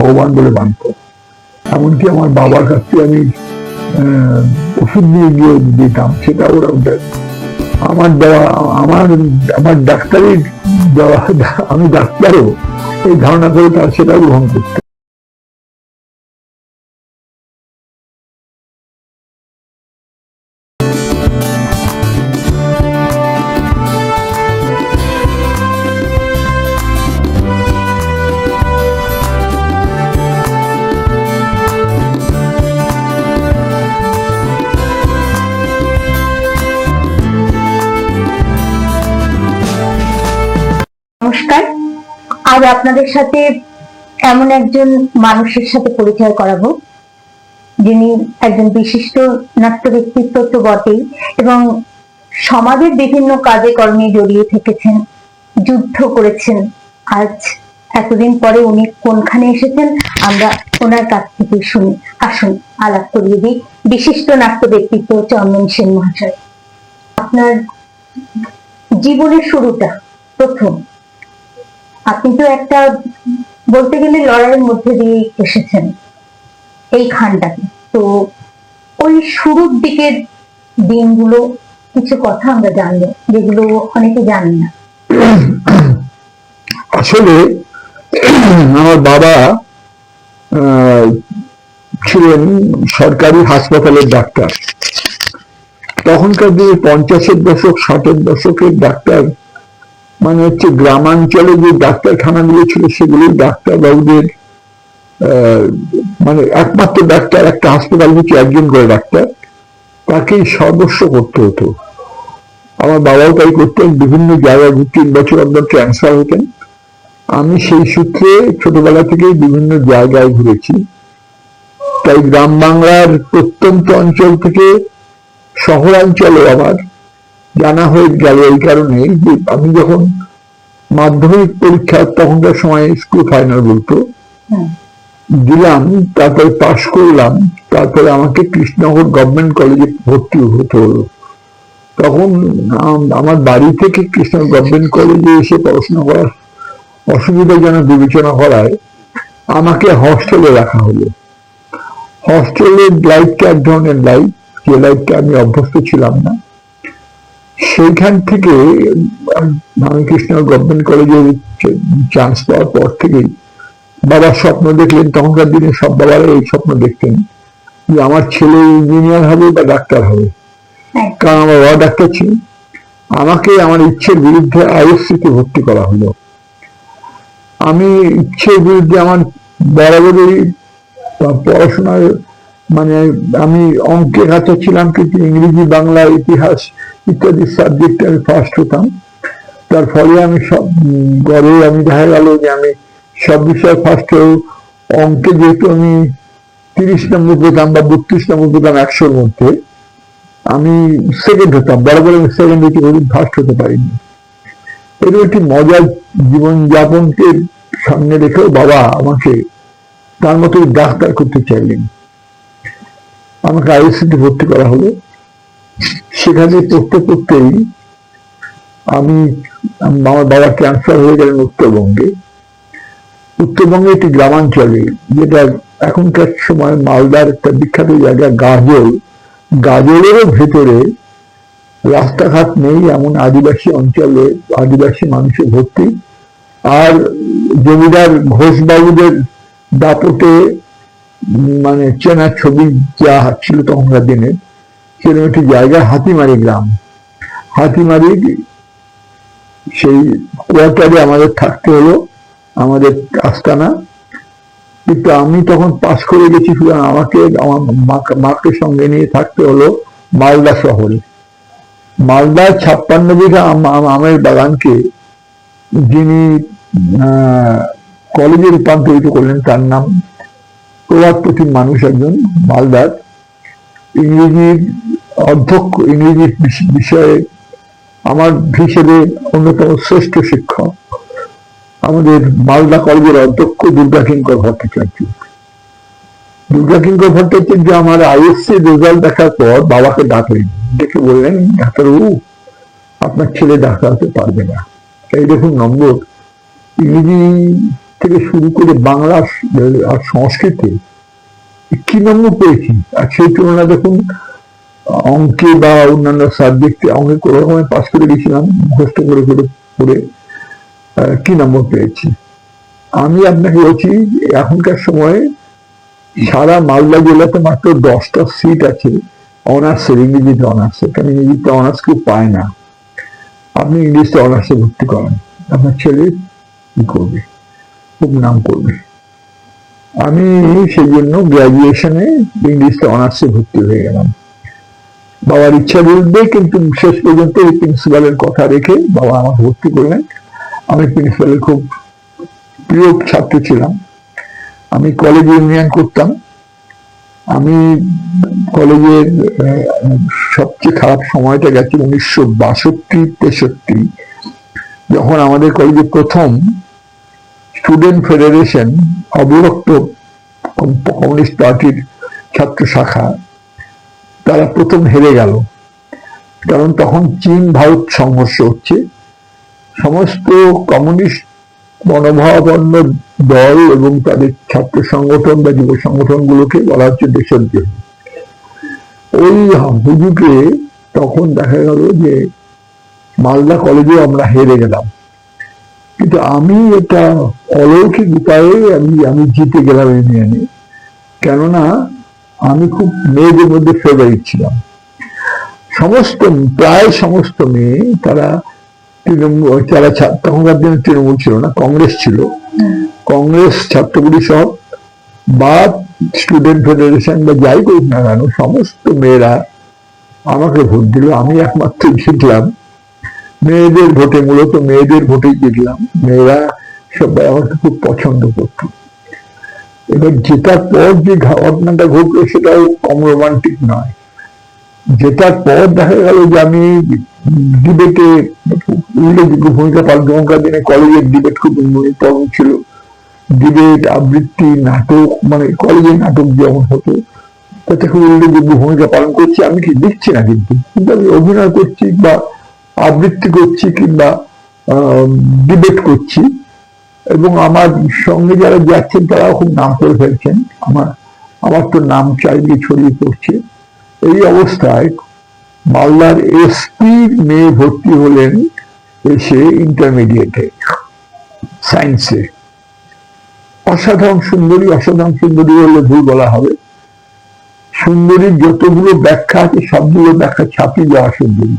ভগবান বলে মানত। এমনকি আমার বাবার কাছ থেকে আমি ওষুধ নিয়ে গিয়ে দিতাম, সেটা ওরা আমার দেওয়া, আমার ডাক্তারের দেওয়া, আমি ডাক্তারও এই ধারণা করে তার সেটা গ্রহণ করতে। নমস্কার, আজ আপনাদের সাথে এমন একজন মানুষের সাথে পরিচয় করাবো যিনি একজন বিশিষ্ট নাট্য ব্যক্তিত্ব তো বটেই, এবং সমাজের বিভিন্ন কাজে কর্মে জড়িয়ে থেকেছেন, যুদ্ধ করেছেন। আজ এতদিন পরে উনি কোনখানে এসেছেন আমরা ওনার কাছ থেকে শুনি। আসুন আলাপ করিয়ে দিই। বিশিষ্ট নাট্য ব্যক্তিত্ব চন্দন সেন মহাশয়, আপনার জীবনের শুরুটা প্রথম, আপনি তো একটা বলতে গেলে লড়াইয়ের মধ্যে দিয়ে এসেছেন এই খানটাকে, তো ওই শুরুর দিকের দিনগুলো কিছু কথা আমরা জানবো যেগুলো অনেকে জানেন না। আসলে আমার বাবা ছিলেন সরকারি হাসপাতালের ডাক্তার। তখনকার দিনে 50-এর দশক 60-এর দশকের ডাক্তার মানে হচ্ছে গ্রামাঞ্চলে যে ডাক্তারখানাগুলো ছিল সেগুলি ডাক্তার বাবুদের মানে একমাত্র ডাক্তার, একটা হাসপাতাল হচ্ছে একজন করে ডাক্তার, তাকেই সর্বস্ব করতে হতো। আমার বাবাও তাই করতেন, বিভিন্ন জায়গায় 3 বছর অন্তর ট্রান্সফার হতেন। আমি সেই সূত্রে ছোটবেলা থেকেই বিভিন্ন জায়গায় ঘুরেছি। তাই গ্রাম বাংলার প্রত্যন্ত অঞ্চল থেকে শহরাঞ্চলে আমার জানা হয়ে গেল এই কারণে যে আমি যখন মাধ্যমিক পরীক্ষা, তখনকার সময় স্কুল ফাইনাল বলতো, দিলাম, তারপরে পাশ করলাম, তারপরে আমাকে কৃষ্ণনগর গভর্নমেন্ট কলেজে ভর্তি হতে হলো। তখন আমার বাড়ি থেকে কৃষ্ণনগর গভর্নমেন্ট কলেজে এসে পড়াশোনা করার অসুবিধাজনক বিবেচনা করায় আমাকে হস্টেলে রাখা হলো। হস্টেলের লাইফটা এক ধরনের লাইফ, যে লাইফটা আমি অভ্যস্ত ছিলাম না। সেইখান থেকে আমি কৃষ্ণনগর গভর্নমেন্ট কলেজে চান্স পাওয়ার পর থেকেই বাবার স্বপ্ন দেখলেন। তখনকার দিনে সব বাবারা এই স্বপ্ন দেখতেন যে আমার ছেলে ইঞ্জিনিয়ার হবে বা ডাক্তার হবে, কারণ আমার বাবা ডাক্তার ছিলেন। আমাকে আমার ইচ্ছের বিরুদ্ধে আইএসসিতে ভর্তি করা হলো। আমি ইচ্ছের বিরুদ্ধে, আমার বরাবরই পড়াশোনার মানে আমি অঙ্কে কাছে ছিলাম, কিন্তু ইংরেজি, বাংলা, ইতিহাস ইত্যাদি সাবজেক্টে আমি ফার্স্ট হতাম। তার ফলে আমি সব গড়ে আমি দেখা গেল যে আমি সব বিষয়ে ফার্স্ট হয়েও অঙ্কে যেহেতু আমি 30 নম্বর পেতাম বা 32 নম্বর পেতাম 100-র মধ্যে, আমি সেকেন্ড হতাম। বরাবর আমি সেকেন্ড হতে পারি, ফার্স্ট হতে পারিনি। এরকম একটি মজার জীবনযাপনকে সামনে রেখেও বাবা আমাকে তার মতো ডাক্তার করতে চাইলেন। আমাকে আইএসসিতে ভর্তি করা হলো। সেখানে পড়তে পড়তেই আমার বাবা ট্রান্সফার হয়ে গেলেন উত্তরবঙ্গে। উত্তরবঙ্গে একটি গ্রামাঞ্চলে, যেটা এখনকার সময় মালদার একটা বিখ্যাত জায়গা গাজল, গাজলেরও ভেতরে রাস্তাঘাট নেই এমন আদিবাসী অঞ্চলে আদিবাসী মানুষের ভর্তি। আর জমিদার ঘোষবাবুদের দাপটে মানে চেনা ছবি যা ছিল তখনকার দিনে, সেরকম একটি জায়গা হাতিমারি গ্রাম। হাতিমারি সেই কোয়ার্টারে আমাদের থাকতে হলো, আমাদের আস্তানা। কিন্তু আমি তখন পাস করে গেছি, সুতরাং আমাকে আমার মাকে সঙ্গে নিয়ে থাকতে হলো মালদা শহরে। মালদা 56 বিঘা আমের বাগানকে যিনি কলেজে রূপান্তরিত করলেন, তার নাম প্রভাত প্রতিম মানুষ, একজন মালদার ইংরেজির অধ্যক্ষ, ইংরেজি বিষয়ে আমার হিসেবে অন্যতম শ্রেষ্ঠ শিক্ষক, আমাদের মালদা কলেজের অধ্যক্ষ দুর্গা কিঙ্কর ভট্টাচার্য। দুর্গা কিঙ্কর ভট্টাচার্য আমার আইএসসি রেজাল্ট দেখার পর বাবাকে ডাকলেন, ডেকে বললেন, ডাক্তারবাবু আপনার ছেলে ডাক্তার হতে পারবে না। এই দেখুন নম্বর, ইংরেজি থেকে শুরু করে বাংলা আর সংস্কৃতে কি নম্বর পেয়েছি, আর সেই তুলনায় দেখুন অঙ্কে বা অন্যান্য সাবজেক্টে, অঙ্কে কোনো রকমের পাস করে গেছিলাম মুখস্থ করে করে করে কি নম্বর পেয়েছি। আমি আপনাকে বলছি এখনকার সময়ে সারা মালদা জেলাতে মাত্র 10টা সিট আছে অনার্সের, ইংরেজিতে অনার্সের, কারণ ইংরেজিতে অনার্স কেউ পায় না। আপনি ইংলিশে অনার্সে ভর্তি করেন, আপনার ছেলে কি করবে, খুব নাম করবে। আমি সেই জন্য গ্রাজুয়েশনে ইংলিশে অনার্সে ভর্তি হয়ে গেলাম। বাবার ইচ্ছা বলবে, কিন্তু শেষ পর্যন্ত এই প্রিন্সিপালের কথা রেখে বাবা আমাকে ভর্তি করলেন। আমি প্রিন্সিপালের খুব প্রিয় ছাত্র ছিলাম। আমি কলেজে ইউনিয়ন করতাম। আমি কলেজের সবচেয়ে খারাপ সময়টা গেছে 1962-63, যখন আমাদের কলেজে প্রথম স্টুডেন্ট ফেডারেশন, অবিভক্ত কমিউনিস্ট পার্টির ছাত্র শাখা, তারা প্রথম হেরে গেল। কারণ তখন চীন ভারত সংঘর্ষ হচ্ছে, সমস্ত কমিউনিস্ট মনোভাবাপন্ন দল এবং তাদের ছাত্র সংগঠন বা যুব সংগঠন গুলোকে বলা হচ্ছে দেশদ্রোহী। ওই হুজুকে তখন দেখা গেল যে মালদা কলেজে আমরা হেরে গেলাম, কিন্তু আমি এটা অলৌকিক উপায়ে আমি জিতে গেলাম ইউনিয়নে। কেননা আমি খুব মেয়েদের মধ্যে ফেভারিট ছিলাম। প্রায় সমস্ত মেয়ে তারা তখনকার দিনে তৃণমূল ছিল না, কংগ্রেস ছিল, কংগ্রেস ছাত্র পরিষদ বা স্টুডেন্ট ফেডারেশন বা যাই করুক না কেন, সমস্ত মেয়েরা আমাকে ভোট দিল। আমি একমাত্র জিতলাম মেয়েদের ভোটে, মূলত মেয়েদের ভোটেই জিতলাম। মেয়েরা সবাই আমাকে খুব পছন্দ করত। এবার জেতার পর যে ঘটনাটা ঘটলো সেটাও কম রোমান্টিক নয়। জেতার পর দেখা গেল যে আমি ডিবেটে উল্লেখযোগ্য ভূমিকা পালন। তখনকার দিনে কলেজের ডিবেট খুব ইম্পর্টেন্ট ছিল। ডিবেট, আবৃত্তি, নাটক, মানে কলেজের নাটক যেমন হতো তাতে খুব উল্লেখযোগ্য ভূমিকা পালন করছি। আমি কি দেখছি না, কিন্তু আমি অভিনয় করছি বা আবৃত্তি করছি কিংবা ডিবেট করছি, এবং আমার সঙ্গে যারা যাচ্ছেন তারাও খুব নাম করে ফেলছেন। আমার তো নাম চারিদিকে ছড়িয়ে পড়ছে। এই অবস্থায় মালদার এসপি মেয়ে ভর্তি হলেন এসে ইন্টারমিডিয়েটে সায়েন্সে। অসাধারণ সুন্দরী, অসাধারণ সুন্দরী হলে ভুল বলা হবে। সুন্দরীর যতগুলো ব্যাখ্যা আছে সবগুলো ব্যাখ্যা ছাপিয়ে যাওয়া সুন্দরী।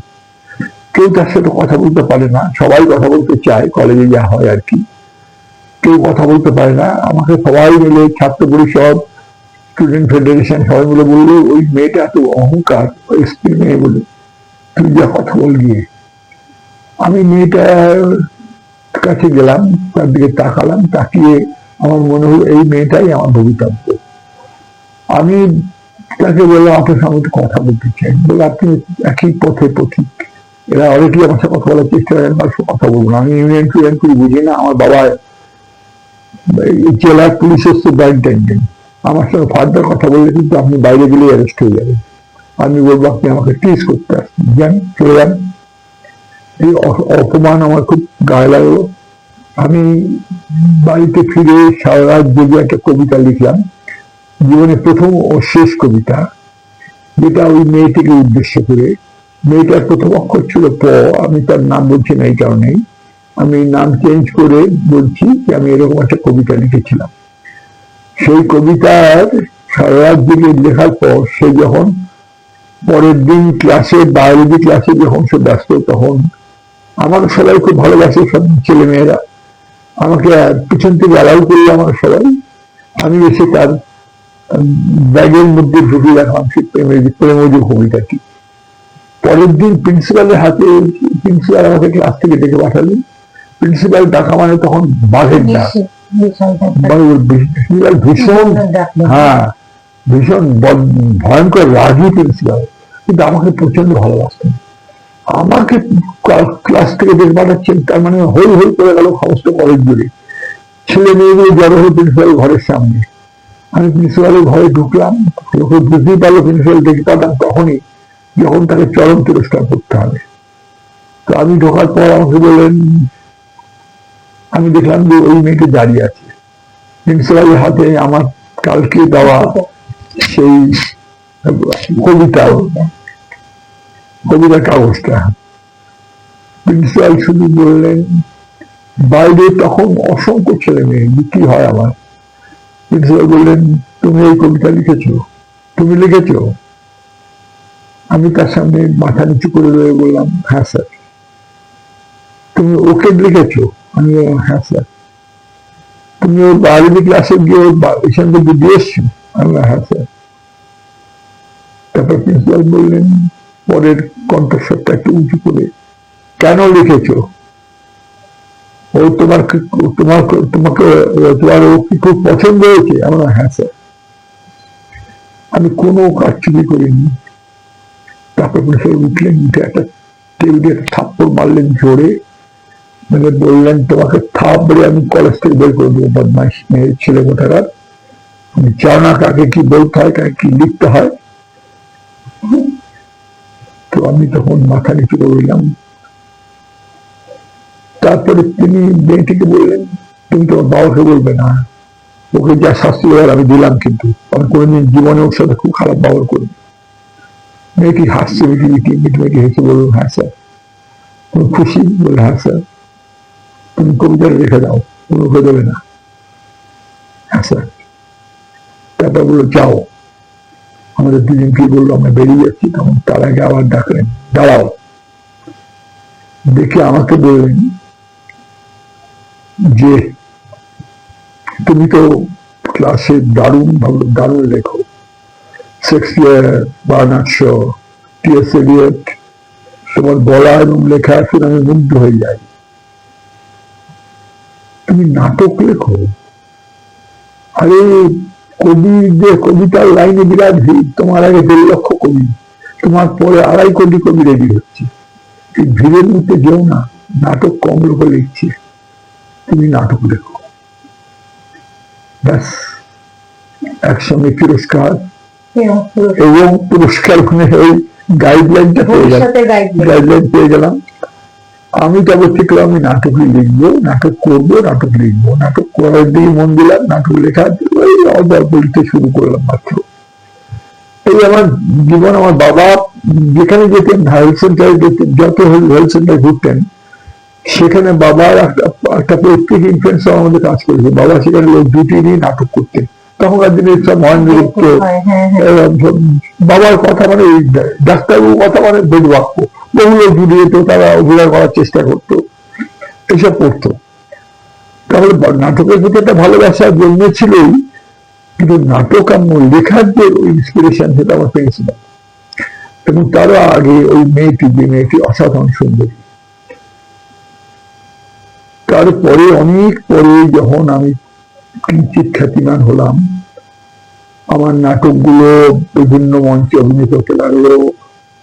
কেউ তার সাথে কথা বলতে পারে না, সবাই কথা বলতে চায়, কলেজে যা হয় আর কি। কেউ কথা বলতে পারে না। আমাকে সবাই মিলে, ছাত্র পরিষদ, স্টুডেন্ট ফেডারেশন সবাই মিলে বললো, ওই মেয়েটা এত অহংকার, এসপি মেয়ে বলে, তুই যা কথা বল গিয়ে। আমি মেয়েটার কাছে গেলাম, তার দিকে তাকালাম, তাকিয়ে আমার মনে হলো এই মেয়েটাই আমার ভবিতব্য। আমি তাকে বললাম, আপনার সঙ্গে কথা বলতে চাই। বলে, আপনি একই পথে পথিক, এরা অনেকেই আমার সাথে কথা বলার চেষ্টা করেন, কথা বলবো না। আমি ইউনিয়ন টুনিয়ন করে বুঝি না। আমার বাবা জেলার পুলিশের সুপারিনটেন্ডেন্ট। আমার সঙ্গে ফার্দার কথা বললে কিন্তু আপনি বাইরে গেলে অ্যারেস্ট হয়ে যাবেন। আমি বলবো আপনি আমাকে টিজ করতে আসছেন, যান চলে যান। এই অপমান আমার খুব গায়ে লাগলো। আমি বাড়িতে ফিরে সারা রাত জেগে একটা কবিতা লিখলাম, জীবনে প্রথম ও শেষ কবিতা, যেটা ওই মেয়েটিকে উদ্দেশ্য করে। মেয়েটার প্রথম অক্ষর ছিল প। আমি তার নাম বলছি না এই কারণেই, আমি নাম চেঞ্জ করে বলছি যে আমি এরকম একটা কবিতা লিখেছিলাম। সেই কবিতার সারা রাত জেগে লেখার পর সে যখন পরের দিন ক্লাসে, বায়োলজি ক্লাসে যখন সে ব্যস্ত, তখন আমাকে সবাই খুব ভালোবাসে, সব ছেলে মেয়েরা আমাকে পিছন থেকে অ্যালাউ করলো আমার সবাই। আমি এসে তার ব্যাগের মধ্যে ঢুকিয়ে রাখলাম সেই প্রেমজ কবিতাটি। পরের দিন প্রিন্সিপালের হাতে, প্রিন্সিপাল আমাকে ক্লাস থেকে ডেকে পাঠালেন। প্রিন্সিপাল ডাকা মানে তখন বাঘের ডাক। ভীষণ, হ্যাঁ, ভীষণ ভয়ঙ্কর রাগী প্রিন্সিপাল, কিন্তু আমাকে প্রচন্ড ভালোবাসতেন। আমাকে ক্লাস থেকে ডেকে পাঠাচ্ছেন, তার মানে হই হই করে গেল সমস্ত কলেজ জুড়ে। ছেলে মেয়েগুলো জড়ো হয়ে প্রিন্সিপাল ঘরের সামনে। আমি প্রিন্সিপালের ঘরে ঢুকলাম, লোকে বুঝতেই পারলো প্রিন্সিপাল ডেকে পাঠান তখনই যখন তাকে চরম তিরস্কার করতে হবে। তো আমি ঢোকার পর আমাকে বললেন, আমি দেখলাম যে ওই মেয়েকে দাঁড়িয়ে আছে। প্রিন্সিপালের হাতে আমার কালকে দেওয়া সেই কবিতার কাগজটা। প্রিন্সিপাল শুধু বললেন, বাইরে তখন অসংখ্য ছেলে মেয়ে বিক্রি হয় আমার। প্রিন্সিপাল বললেন, তুমি এই কবিতা লিখেছো? তুমি লিখেছো? আমি তার সামনে মাথা নিচু করে রয়ে বললাম, হ্যাঁ স্যার। তুমি ওকে লিখেছো? আমি বললাম, হ্যাঁ স্যার। তুমি ওর বারবি ক্লাসে গিয়ে ওর এখান থেকে দিয়ে এসছো? আমি বললাম, হ্যাঁ স্যার। তারপর প্রিন্সিপাল বললেন পরের কণ্ঠস্বরটা একটু উঁচু করে, কেন লিখেছো? ও তোমাকে তোমার ও কি খুব পছন্দ হয়েছে? আমি বললাম, হ্যাঁ স্যার। আমি কোনো কারচুপি করিনি। তারপর প্রিন্সিপাল উঠলেন, উঠে একটা টেবিলে একটা থাপ্পড় মারলেন জোরে, মানে বললেন, তোমাকে থাপড়ে আমি কলেজ থেকে বের করে দেবো, বদমাইশ মেয়ের ছেলে কোথাকার। তুমি জানো না কাকে কি বলতে হয়, কাকে কি লিখতে হয়। তো আমি তখন মাথা নিচু করে রইলাম। তারপরে তিনি মেয়েটিকে বললেন, তুমি তোমার বাবাকে বলবে না, ওকে যা শাস্তি দেওয়ার আমি দিলাম, কিন্তু আমি কোনোদিন জীবনে ওর সাথে খুব খারাপ ব্যবহার করি। মেয়েটি হাসছে, মেয়েটি হেসে বলল, হ্যাঁ স্যার। তুমি খুশি? বলল, হ্যাঁ স্যার। তুমি কবিতাটা রেখে দাও, তুমি ওকে দেবে না? হ্যাঁ স্যার। তারপর বললো, যাও। আমাদের দুজনকে বললো, আমরা বেরিয়ে যাচ্ছি। তখন তার আগে আবার ডাকলেন, দাঁড়াও। দেখে আমাকে বললেন যে, তুমি তো ক্লাসে দারুণ লেখো, Shakespeare, Bernard Shaw, T S. Eliot, তোমার বলা এবং লেখা শুনে আমি মুগ্ধ হয়ে যাই। তুমি নাটক লেখো? আরে কবিদের কবিতার লাইনে বিরাট ভিড়, তোমার আগে 1.5 লক্ষ কবি, তোমার পরে 2.5 কোটি কবি রেডি হচ্ছে। এই ভিড়ের মধ্যে যেও না, নাটক কম লোক লিখছে, তুমি নাটক লেখো। ব্যাস, একসঙ্গে পুরস্কার এবং পুরস্কার ওই গাইডলাইনটা পেয়ে গেলাম। আমি তবে শিখলাম, আমি নাটকই লিখবো, নাটক করবো, নাটক লিখবো। নাটক করার দিকে মন দিলাম, নাটক লেখা বলতে শুরু করলাম মাত্র। এই আমার জীবন। আমার বাবা যেখানে যেতেন, হেলথ সেন্টারে যেতেন, যত হেলথ সেন্টার ঘুরতেন, সেখানে বাবার একটা পৈতৃক ইনফ্লুয়েন্স আমাদের কাজ করেছে। বাবা সেখানে লোক ডিউটি নিয়ে নাটক করতেন। তখনকার দিনে সব মহেন্দ্র গুপ্ত, বাবার কথা মানে ডাক্তারবাবুর কথা মানে বেদবাক্য, বহু লোক জুড়িয়ে তো তারা অভিনয় করার চেষ্টা করতো, এসব করতো। তাহলে নাটকের প্রতি একটা ভালোবাসা জন্মেছিলই, কিন্তু নাটক আমার লেখার যে ইন্সপিরেশন, সেটা আমার পেয়েছিলাম। এবং তারও আগে ওই মেয়েটি অসাধারণ সুন্দরী। তারপরে অনেক পরে যখন আমি কিঞ্চিৎ খ্যাতিমান হলাম, আমার নাটকগুলো বিভিন্ন মঞ্চে অভিনীত হতে লাগলো,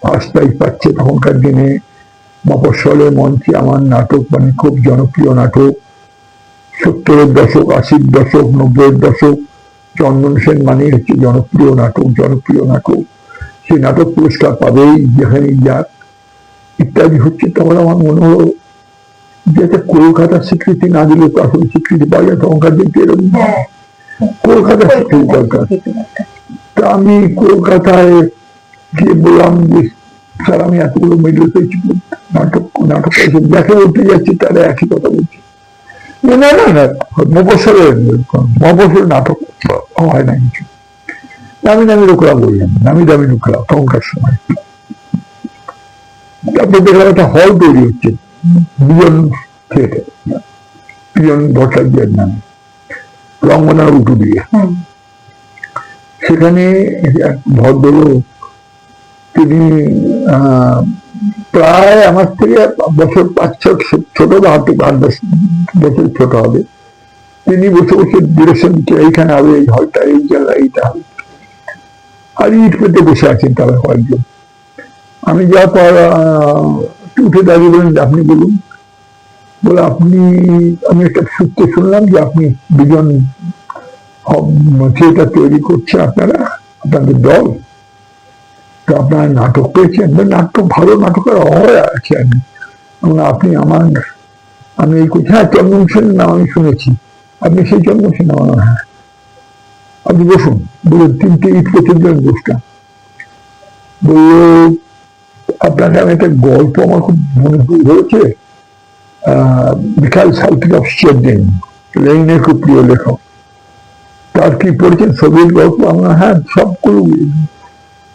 ফার্স্ট প্রাইজ পাচ্ছে। তখনকার দিনে মফস্বলের মঞ্চে আমার নাটক মানে খুব জনপ্রিয় নাটক। 70-এর দশক, 80-র দশক, 90-এর দশক, চন্দন সেন মানে হচ্ছে জনপ্রিয় নাটক। সেই নাটক পুরস্কার পাবেই যেখানেই যাক, ইত্যাদি হচ্ছে। তখন আমার মনে হলো যে কলকাতার স্বীকৃতি না দিলে তো আসলে স্বীকৃতি পাওয়া যায়। তখনকার দিন এরকম কলকাতার স্বীকৃতি দরকার। তা আমি কলকাতায় গিয়ে বললাম যে, স্যার আমি এতগুলো মেডেল পেয়েছি, নাটক যাকে উঠতে যাচ্ছি তারা একই কথা বলছি। না, মফস্বলের নাটক হয় না কিছু। নামি লোকরা বললেন, নামি লোকরা তখনকার সময়। তারপর দেখলাম একটা হল তৈরি হচ্ছে, বিজন থিয়েটার, বিজন ভট্টাচার্যের নামে, রঙ্গনার উঠু দিয়ে। সেখানে এক ভদ্রলোক, তিনি প্রায় আমার থেকে বছর 5-6 ছোট, বা 8-10 বছর ছোট হবে। তিনি বসে ডিরেকশন দিচ্ছে, এইখানে হবে, এই হলটা, এই জায়গায় এইটা হবে। আর ইট পেতে বসে আছেন তারা কয়েকজন। আমি যাওয়ার পর উঠে দাঁড়িয়ে বলেন, আপনি বলুন। বলে, আমি একটা সূত্রে শুনলাম যে আপনি দুজন থিয়েটার তৈরি করছে, আপনাদের দল, তো আপনারা নাটক পেয়েছেন? নাটক, ভালো নাটকের অভাবে আছে। আপনি আমি এই কোথায় চন্দন সেনের নাম আমি শুনেছি। আপনি সেই জন্মেছেন? হ্যাঁ। আপনি বসুন। বলে 3টে ইট পেতে দিলেন, বসলাম। বলল, আপনাকে আমি একটা গল্প আমার খুব মনে ধরেছে। মিখাইল সালটিনভ চেরনিন, লেনিনের খুব প্রিয় লেখক। তার কি পড়েছেন সোভিয়েত গল্প? আমরা হ্যাঁ, সবগুলো।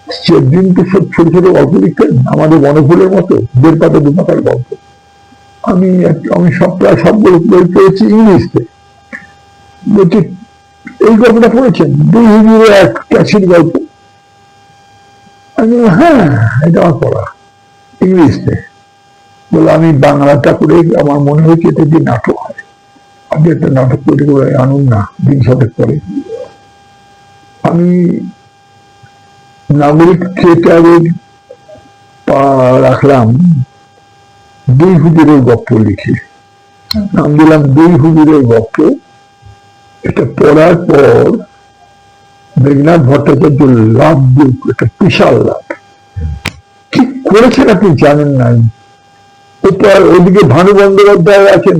চেরনিন তো সব ছোট ছোট গল্প লিখতেন, আমাদের বনফুলের মতো 1.5 পাতা 2 পাতার গল্প। আমি প্রায় সবগুলো বই পড়েছি ইংলিশে। বলছি, এই গল্পটা পড়েছেন? 2 হিজড়ে এক ক্যাসির গল্প। আমি বললাম, হ্যাঁ, এটা আমার পড়া ইংলিশে। বলে, আমি বাংলাটা করে আমার মনে হয়েছে এটা যে নাটক হয়, আপনি একটা নাটক তৈরি করে আনুন না 2 শতক পরে। আমি নাগরিক থিয়েটারের রাখলাম 2 হুজুরের গপ্প লিখে, নাম দিলাম 2 হুজুরের গপ্প। এটা পড়ার পর মেঘনাথ ভট্টাচার্য লাভ দিয়ে, একটা বিশাল লাভ। কি করেছেন আপনি জানেন না। ওদিকে ভানু বন্দ্যোপাধ্যায় আছেন,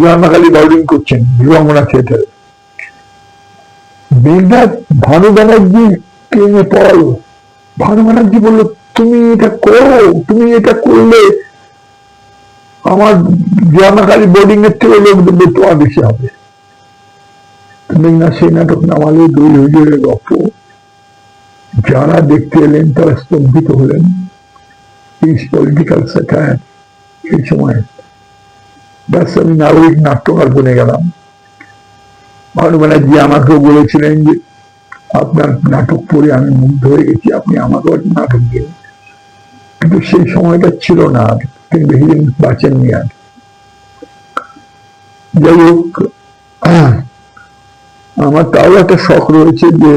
রানাখালি বাউলিং করছেন রমনা থিয়েটারে। মেঘনাথ ভানু ব্যানার্জি কে নিয়ে পড়ালো। ভানু ব্যানার্জি বললো, তুমি এটা করো, তুমি এটা করলে আমার রানাখালি বোর্ডিং এর থেকে লোক দেবে, তোমার বেশি হবে। মেঘনাথ সেই নাটক নামালে 2 হুজুরের গল্প। যারা দেখতে এলেন তারা স্তম্ভিত হলেন। ইস পলিটিক্যাল স্যাটায়ার। এই সময় ব্যাস আমি নাগরিক নাট্যকার বনে গেলাম। ভানু ব্যানার্জি আমাকেও বলেছিলেন যে, আপনার নাটক পড়ে আমি মুগ্ধ হয়ে গেছি, আপনি আমাকেও নাটক দিন। কিন্তু সেই সময়টা ছিল না, তিনি বেশি দিন বাঁচেননি আর। যাই হোক, আমার তাও একটা শখ রয়েছে যে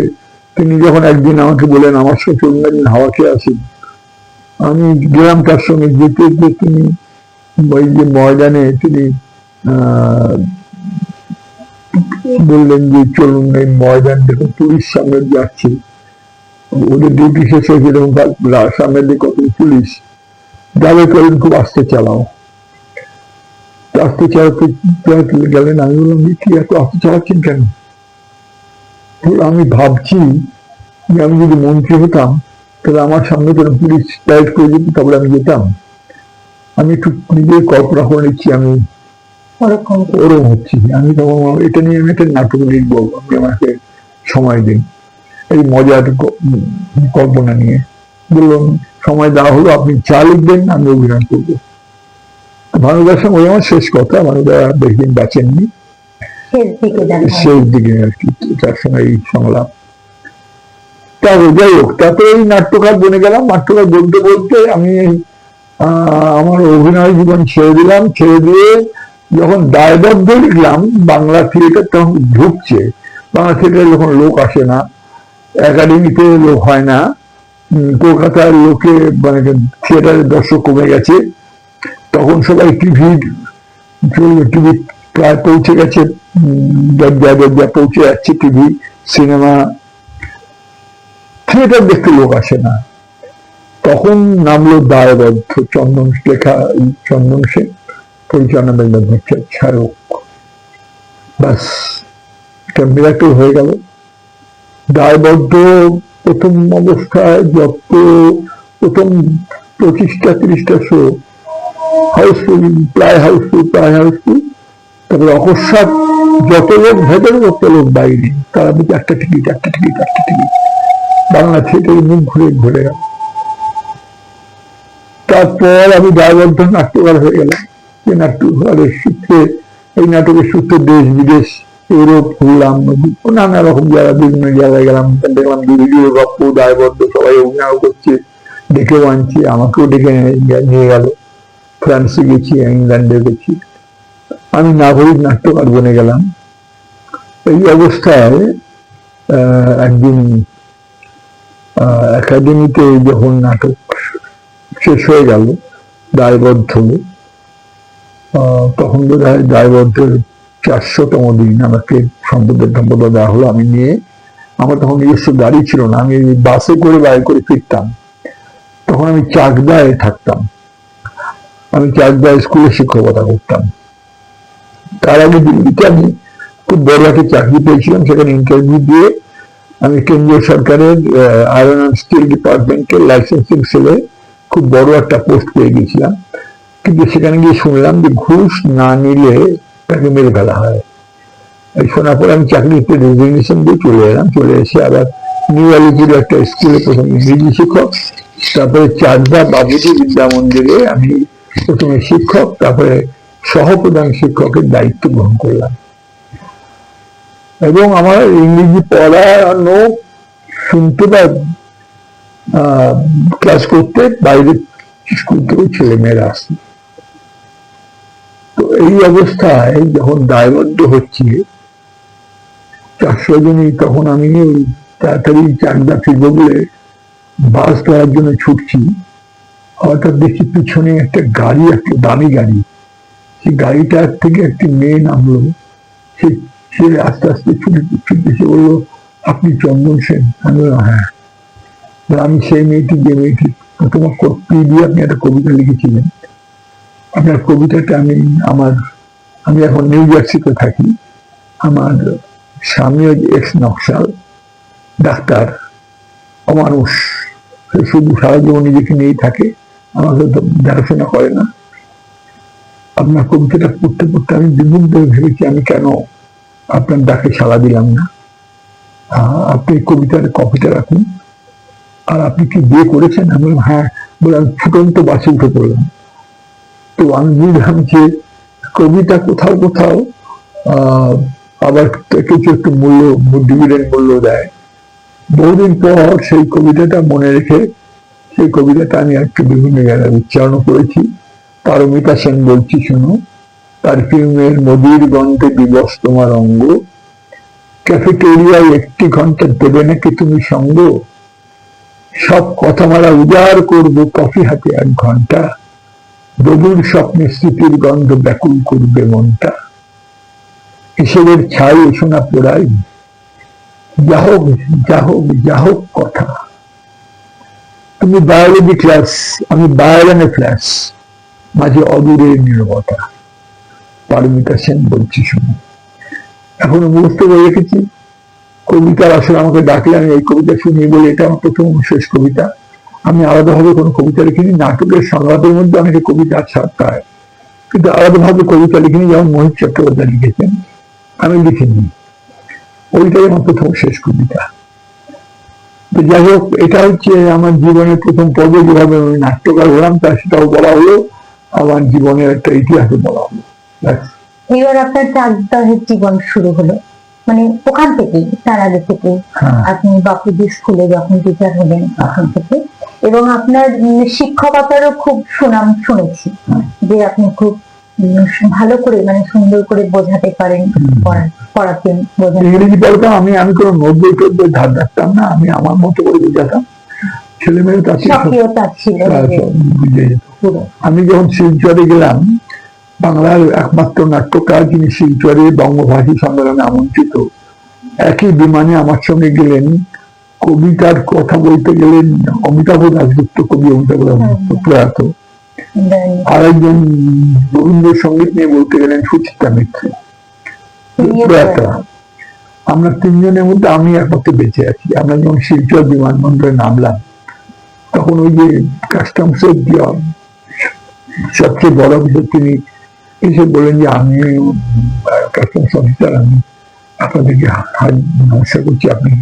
তিনি যখন একদিন আমাকে বলেন, আমার সাথে অন্যদিন হাওয়া খেয়ে আসেন, আমি গেলাম তার সঙ্গে। যেতে যে তিনি ওই যে ময়দানে তিনি বললেন যে, চলুন এই ময়দান দেখুন, পুলিশ সামনে যাচ্ছে, ওদের ডিউটি শেষ হয়েছে, এরকম সামনের দিকে কত পুলিশ যাবে, করেন খুব আস্তে চালাও। আস্তে চালাতে গেলেন। আমি বললাম, কি এত আস্তে চালাচ্ছেন কেন? আমি ভাবছি যে আমি যদি মন্ত্রী হতাম তাহলে আমার সামনে যেন পুলিশ টাইট করে যেত, তারপরে আমি যেতাম। আমি একটু নিজের কল্পনা করে নিচ্ছি আমি ওরকম হচ্ছি। আমি তখন এটা নিয়ে আমি একটা নাটক লিখবো, আপনি আমাকে সময় দিন। এই মজার কল্পনা নিয়ে বললাম, সময় দেওয়া হলো, আপনি যা লিখবেন আমি অভিনয় করবো। ভানুদার সঙ্গে ওই আমার শেষ কথা। ভানুদা বেশি দিন বাঁচেননি, শেষ দিকে আর কি তার সঙ্গে এই সংলাপ। তারপর যাই হোক, তারপরে এই নাট্যকার বনে গেলাম। নাট্যকার বলতে বলতে আমি আমার অভিনয় জীবন ছেড়ে দিলাম। ছেড়ে দিয়ে যখন দায়বদ্ধ লিখলাম, বাংলা থিয়েটার তখন ঢুকছে। বাংলা থিয়েটারে যখন লোক আসে না, একাডেমিতে লোক হয় না, কলকাতার লোকে মানে থিয়েটারের দর্শক কমে গেছে, তখন সবাই টিভি প্রায় পৌঁছে গেছে, দরজা পৌঁছে যাচ্ছে টিভি, সিনেমা, থিয়েটার দেখতে লোক আসে না। তখন নামলো দায়বদ্ধ, চন্দন লেখা, চন্দন সেন পরিচালনা, মেঘনাথ ভট্টাচার্য ছাড়ক। ব্যাস একটা মিরাকল হয়ে গেল। দায়বদ্ধ প্রথম অবস্থায় প্রথম 25টা-30টা শো হাউসফুল, প্রায় হাউসফুল। তারপরে অকস্মাৎ যত লোক ভেতরে, তত লোক বাইরে, তারা বুঝে একটা টিকিট। বাংলা থিয়েটারে মুখ ঘুরে গেল। তারপর আমি দায়বদ্ধ নাট্যকার হয়ে গেলাম। এই নাট্যকারের সূত্রে, এই নাটকের সূত্রে দেশ বিদেশ, ইউরোপ ঘুরলাম, নানা রকম জায়গা, বিভিন্ন জায়গায় গেলাম। দেখলাম দুর্গীয় গপ্প, দায়বদ্ধ, সবাই অভিনয় করছে, ডেকেও আনছি, আমাকেও ডেকে নিয়ে গেল। ফ্রান্সে গেছি, ইংল্যান্ডে গেছি। আমি নাগরিক নাট্যকার বনে গেলাম। এই অবস্থায় একদিন একাডেমিতে যখন নাটক শেষ হয়ে গেল, দায়বদ্ধ, তখন বোধ হয় দায়বদ্ধের 400তম দিন আমাকে সম্পদ দেওয়া হলো। আমি নিয়ে, আমার তখন নিজস্ব গাড়ি ছিল না, আমি বাসে করে বাইরে করে ফিরতাম। তখন আমি চাকদায় থাকতাম, আমি চাকদায় স্কুলে শিক্ষকতা করতাম। তার আগে দিল্লিতে আমি খুব বড় একটা চাকরি পেয়েছিলাম, সেখানে ইন্টারভিউ দিয়ে আমি কেন্দ্রীয় সরকারের আয়রন অ্যান্ড স্টিল ডিপার্টমেন্টের লাইসেন্সিং সেলে খুব বড় একটা পোস্ট পেয়ে গেছিলাম। কিন্তু সেখানে গিয়ে শুনলাম যে ঘুষ না নিলে তাকে মেরে ফেলা হয়। এই শোনার পরে আমি চাকরিতে রেজিগনেশন দিয়ে চলে এলাম। চলে এসে আবার নিউ আলিপুর একটা স্কুলে প্রথম ইংরেজি শিক্ষক, তারপরে চাকদা বাবুজি বিদ্যা মন্দিরে আমি প্রথমে শিক্ষক, তারপরে সহপ্রধান শিক্ষকের দায়িত্ব গ্রহণ করলাম। এবং আমার ইংরেজি পড়ানো, শুনতে বা ক্লাস করতে বাইরের স্কুল থেকে ছেলে মেয়েরা আসে। তো এই অবস্থায় যখন দায়বদ্ধ হচ্ছে 400 জনই, তখন আমি ওই তাড়াতাড়ি চাকদা ফিরবো বলে বাস ধরার জন্য ছুটছি। হঠাৎ দেখি পিছনে একটা গাড়ি, একটা দামি গাড়ি, সেই গাড়িটার থেকে একটি মেয়ে নামলো। সে আস্তে আস্তে ছুটে ছুটে এসে বললো, আপনি চন্দন সেন? আমি বললাম হ্যাঁ। আমি সেই মেয়েটি, যে মেয়েটি প্রথম পি দিয়ে আপনি একটা কবিতা লিখেছিলেন, আপনার কবিতাটা আমি এখন নিউ জার্সিতে থাকি। আমার স্বামী এক্স নকশাল, ডাক্তার, অমানুষ, শুধু সারা জীবন নিজেকে নিয়েই থাকে, আমাকে তো দেখাশোনা করে না। আপনার কবিতাটা পড়তে পড়তে আমি বিভিন্ন ভেবেছি আমি কেন আপনার ডাকে সাড়া দিলাম না। আপনি কবিতার কপিটা রাখুন। আর আপনি কি বিয়ে করেছেন? আমি বললাম হ্যাঁ। বলে আমি ফুটন্ত বাসে উঠে পড়লাম। তো আমি বুঝলাম যে কবিতা কোথাও কোথাও আবার কিছু একটু ডিভিডেন্ড মূল্য দেয়। বহুদিন পর সেই কবিতাটা মনে রেখে সেই কবিতাটা আমি একটু বিভিন্ন জায়গায় উচ্চারণ করেছি। পারমিতা সেন বলছি, শুনো। পারফিউমের মদির গন্ধে দিবস তোমার অঙ্গ, ক্যাফেটেরিয়ায় 1 ঘন্টা দেবে নাকি তুমি সঙ্গ? সব কথা মারা উজাড় করবো কফি হাতে 1 ঘন্টা, বধুর স্বপ্নে স্মৃতির গন্ধ ব্যাকুল করবে মনটা। কিশোরের ছাই এসো না পোড়াই, যাহোক যাহোক যাহোক কথা। তুমি বায়োলজি ক্লাস, আমি বায়োলনে ফ্ল্যাশ, মাঝে অদূরের নীরবতা। পারমিতা সেন বলছি, শুনো। এখনো মুখস্থ করে রেখেছি। কবিতার আসলে আমাকে ডাকলে আমি এই কবিতা শুনি বলে এটা আমার প্রথম শেষ কবিতা। আমি আলাদাভাবে কোনো কবিতা লিখিনি। নাটকের সংলাপের মধ্যে অনেকে কবিতা ছাড়তায়, কিন্তু আলাদাভাবে কবিতা লিখিনি। যেমন মোহিত চট্টোপাধ্যায় লিখেছেন, আমি লিখিনি। ওইটাই আমার প্রথম শেষ কবিতা। তো যাই হোক, এটা হচ্ছে আমার জীবনের প্রথম পর্ব। যেভাবে আমি নাট্যকার হলাম তার সেটাও বলা হলো, আমার জীবনের একটা ইতিহাসে বলা হলো। এবার আপনার চাকদাহের জীবন শুরু হলো, মানে ওখান থেকেই, তার আগে থেকে আপনি বাপুজি স্কুলে যখন টিচার হলেন তখন থেকে। এবং আপনার শিক্ষকতারও খুব সুনাম শুনেছি, যে আপনি খুব ভালো করে, মানে সুন্দর করে বোঝাতে পারেন, পড়াতেন, ইংরেজি পড়তাম। আমি কোনো নোটবই ধার রাখতাম না। আমি আমার মতো করে বোঝাতাম। ছেলে মেয়ের কাছে আমি যখন শিলচরে গেলাম, বাংলার একমাত্র নাট্যকার যিনি শিলচরে বঙ্গভাষী সম্মেলনে আমন্ত্রিত, একই বিমানে আমার সঙ্গে গেলেন। কবিতার কথা বলতে গেলেন অমিতাভ দাশগুপ্ত, কবি অমিতাভ দাশগুপ্ত প্রয়াত। আরেকজন রবীন্দ্রসঙ্গীত নিয়ে বলতে গেলেন সুচিত্রা মিত্র, প্রয়াত। আমরা 3 জনের মধ্যে আমি একমাত্র বেঁচে আছি। আমরা যখন শিলচর বিমানবন্দরে নামলাম, তখন ওই যে কাস্টমসের সবচেয়ে বড় অফিসার তিনি এসে বলেন যে আমি কাস্টমস অফিসার, আমি আপনাদেরকে নমস্কার করছি, আপনি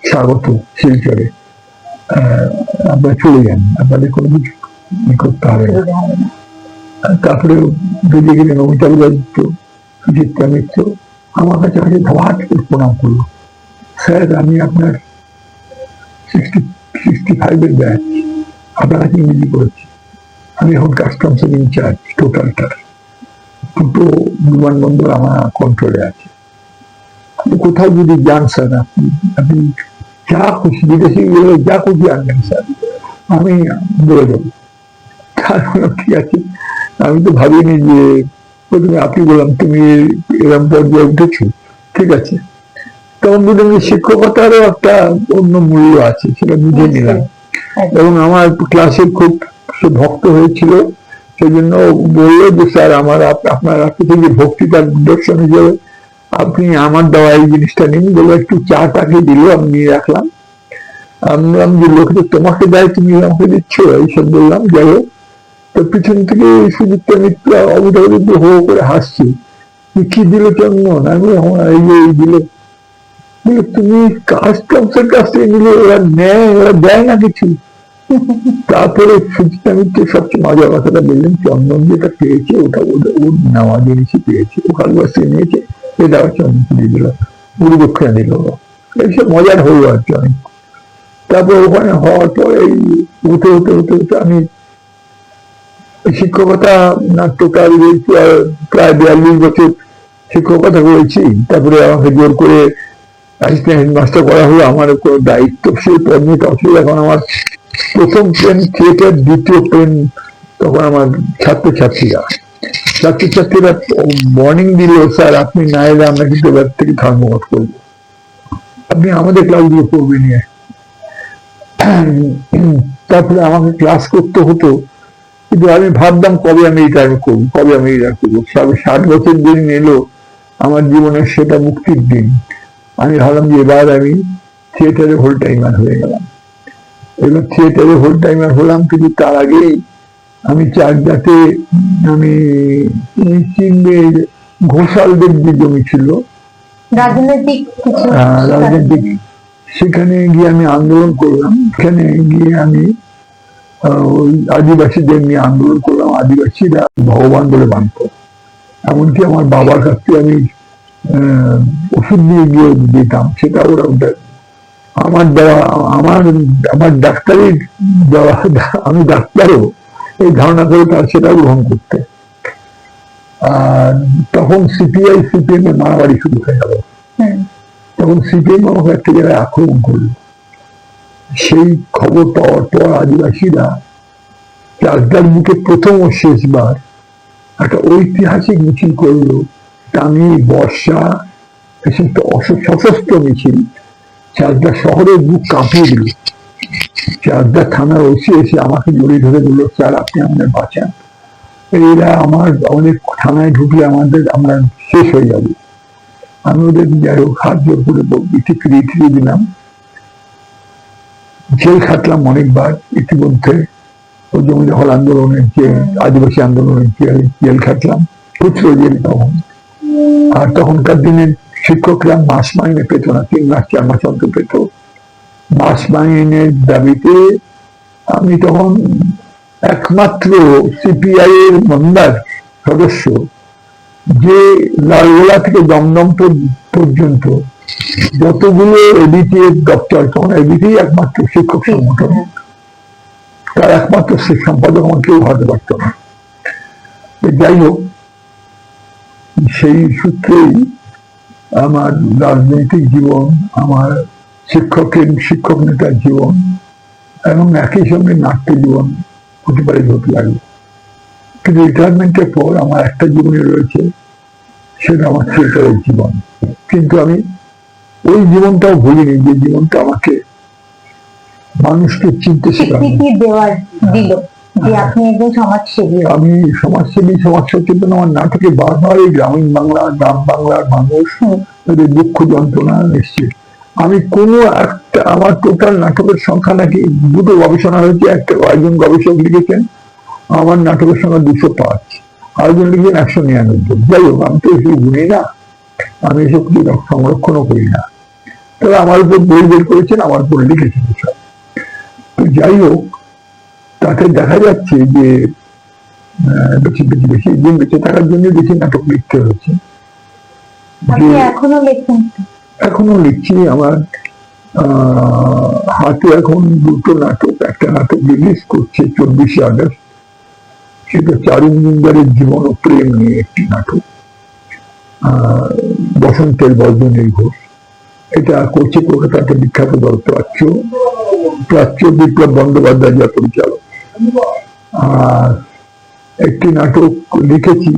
স্বাগত শিলচরে, আপনারা চলে যান, আপনাদের কোনো কিছু করতে হবে না। তারপরে বেরিয়ে গেলেন অমিতাভ দাশগুপ্ত, সুচিত্রা মিত্র। আমার কাছে ধাট করে প্রণাম করলো। স্যার, আমি আপনার 65-এর ব্যাচ, আপনার কাছে ইংরেজি করেছি। আমি এখন কাস্টমস এর ইনচার্জ টোটালটার। 2টো বিমানবন্দর আমার কন্ট্রোলে আছে। কোথাও যদি যান স্যার, আপনি যা খুশি, বিদেশি গেলে যা খুশি আনবেন স্যার, আমি বলে দেবো। তারপরে ঠিক আছে। আমি তো ভাবিনি যে প্রথমে আপনি বললাম তুমি এরম পর্যায়ে উঠেছো, ঠিক আছে। তখন বুঝলাম যে শিক্ষকতারও একটা অন্য মূল্য আছে, সেটা বুঝে নিলাম। এবং আমার ক্লাসে খুব ভক্ত হয়েছিল, সেই জন্য বললো যে স্যার আপনার আপনি যে ভক্তিটার নিদর্শন হিসেবে আপনি আমার দেওয়া এই জিনিসটা নিন বলে একটু চা টাকে দিল, আমি নিয়ে রাখলাম। আমি বললাম যে লোকে তো তোমাকে দেয়, তুমি আমাকে দিচ্ছ, এইসব বললাম। যাই হোক, তো পিছন থেকে সুযুক্ত মিত্র অবধারিত হো করে হাসছে, কি দিল চন্দন? আমি এই যে এই দিল। তুমি কাস্টমসের কাছ থেকে নিলে ওরা নেয়, ওরা দেয় না কিছু। তারপরে সুচিতা মিত্র সবচেয়ে মজার কথাটা বললেন, চন্দন যেটা পেয়েছে ওটা ওর নেওয়া জিনিসই পেয়েছে, ও কাল কাছ থেকে নিয়েছে, এটা চন্দন দিয়ে দিল, গুরু দক্ষিণা দিল। এইসব মজার হলো আর কি অনেক। তারপর ওখানে হওয়ার পর এই উঠে উঠে উঠে উঠে আমি শিক্ষকতা নাট্যকার প্রায় 42 বছর শিক্ষকতা করেছি। তারপরে আমাকে জোর করে অ্যাসিস্ট্যান্ট হেডমাস্টার করা হলো, আমার কোনো দায়িত্বশীল পদ নিতে অসুবিধা। এখন আমার প্রথম পেন থিয়েটার, দ্বিতীয় পেন তখন আমার ছাত্রছাত্রীরা ওয়ার্নিং দিল, স্যার আপনি না এলে আমরা কিন্তু এবার থেকে ধর্মঘট করবো, আপনি আমাদের ক্লাসগুলো করবেন। তারপরে আমাকে ক্লাস করতে হতো, কিন্তু আমি ভাবতাম কবে আমি রিটায়ার করবো, কবে আমি রিটায়ার করবো। 60 বছর দিন এলো আমার জীবনের, সেটা মুক্তির দিন। আমি ভাবলাম যে এবার আমি থিয়েটারে হোল টাইমার হয়ে গেলাম। এবার থিয়েটারে হোল টাইমার হলাম, কিন্তু তার আগেই আমি চাকদাতে আমি চিনবে ঘোষালদের যে জমি ছিল রাজনৈতিক সেখানে গিয়ে আমি আন্দোলন করলাম। সেখানে গিয়ে আমি ওই আদিবাসীদের নিয়ে আন্দোলন করলাম। আদিবাসীরা ভগবান বলে মানত, এমনকি আমার বাবার কাছ থেকে আমি ওষুধ নিয়ে গিয়ে দিতাম, সেটা ওরা আমার দেওয়া, আমার ডাক্তারের দেওয়া, আমি ডাক্তারও এই ধারণা করে তারা সেটাও গ্রহণ করতে। আর তখন সিপিআই সিপিএম এর মারামারি শুরু হয়ে গেল। তখন সিপিএম আমাকে একটা জায়গায় আক্রমণ করলো। সেই খবর পাওয়ার পর আদিবাসীরা চাকদার বুকে প্রথম ও শেষবার একটা ঐতিহাসিক মিছিল করলো। টানি, বর্ষা, এসব সশস্ত্র মিছিল। চাকদা শহরের বুক কাঁপিয়ে দিল। চাকদা থানার ওসি এসে আমাকে জড়িয়ে ধরে বললো, স্যার আপনি আমাদের বাঁচান, এরা আমাদের থানায় ঢুকলে আমরা শেষ হয়ে যাবে। আমি ওদের যাই হোক হাত জোর করে ফিরিয়ে দিলাম। জেল খাটলাম অনেকবার ইতিমধ্যে, ওই জমি দখল আন্দোলনের যে আদিবাসী আন্দোলনের জেল খাটলাম, প্রচুর জেল তখন। আর তখনকার দিনে শিক্ষকরা মাস মাইনে পেত না, 3 মাস 4 মাস অন্তর পেত। মাস মাইনের দাবিতে আমি তখন একমাত্র সিপিআই এর মন্দার সদস্য, যে লালগোলা থেকে দমদম পর্যন্ত যতগুলো এবিটি এর দপ্তর, তখন এবিটি একমাত্র শিক্ষক সংগঠন, তার একমাত্র সম্পাদক আমার কেউ হতে পারত না। যাই হোক, সেই সূত্রেই আমার রাজনৈতিক জীবন, আমার শিক্ষক নেতার জীবন এবং একই সঙ্গে নাট্য জীবন অতিবাহিত হতে লাগলো। কিন্তু রিটায়ারমেন্টের পর আমার একটা জীবনে রয়েছে, সেটা আমার থিয়েটারের জীবন। কিন্তু আমি ওই জীবনটাও ভুলিনি, যে জীবনটা আমাকে মানুষকে চিনতে দিল যে আপনি একজন সমাজসেবী। আমি সমাজসেবী, সমাজ সচেতন। আমার নাটকে বারবার এই গ্রামীণ বাংলা, গ্রাম বাংলার মানুষ, তাদের দুঃখ যন্ত্রণা এসছে। আমি কোনো একটা, আমার টোটাল নাটকের সংখ্যা নাকি 2টো গবেষণা হয়েছে, একজন গবেষক লিখেছেন আমার নাটকের সংখ্যা 205, আরেকজন লিখেছেন 199। যাই হোক, আমি তো এসব গুনি না, আমি এসব সংরক্ষণও করি না। তবে আমার উপর বই বের করেছেন, আমার উপর লিখেছেন এসব। তো যাই হোক, তাতে দেখা যাচ্ছে যে বেশি দিন বেঁচে থাকার জন্য বেশি নাটক লিখতে হয়েছে। এখনো লিখছি। আমার হাতে এখন 2টো নাটক। একটা নাটক রিলিজ করছে 24শে আগস্ট, সেটা চারু মজুমদারের জীবন ও প্রেম নিয়ে একটি নাটক, বসন্তের বর্ধনের ঘোষ। এটা করছে কলকাতাতে বিখ্যাত প্রাচ্য বিপ্লব বন্দ্যোপাধ্যায় যা পরিচালক। আর একটি নাটক লিখেছি,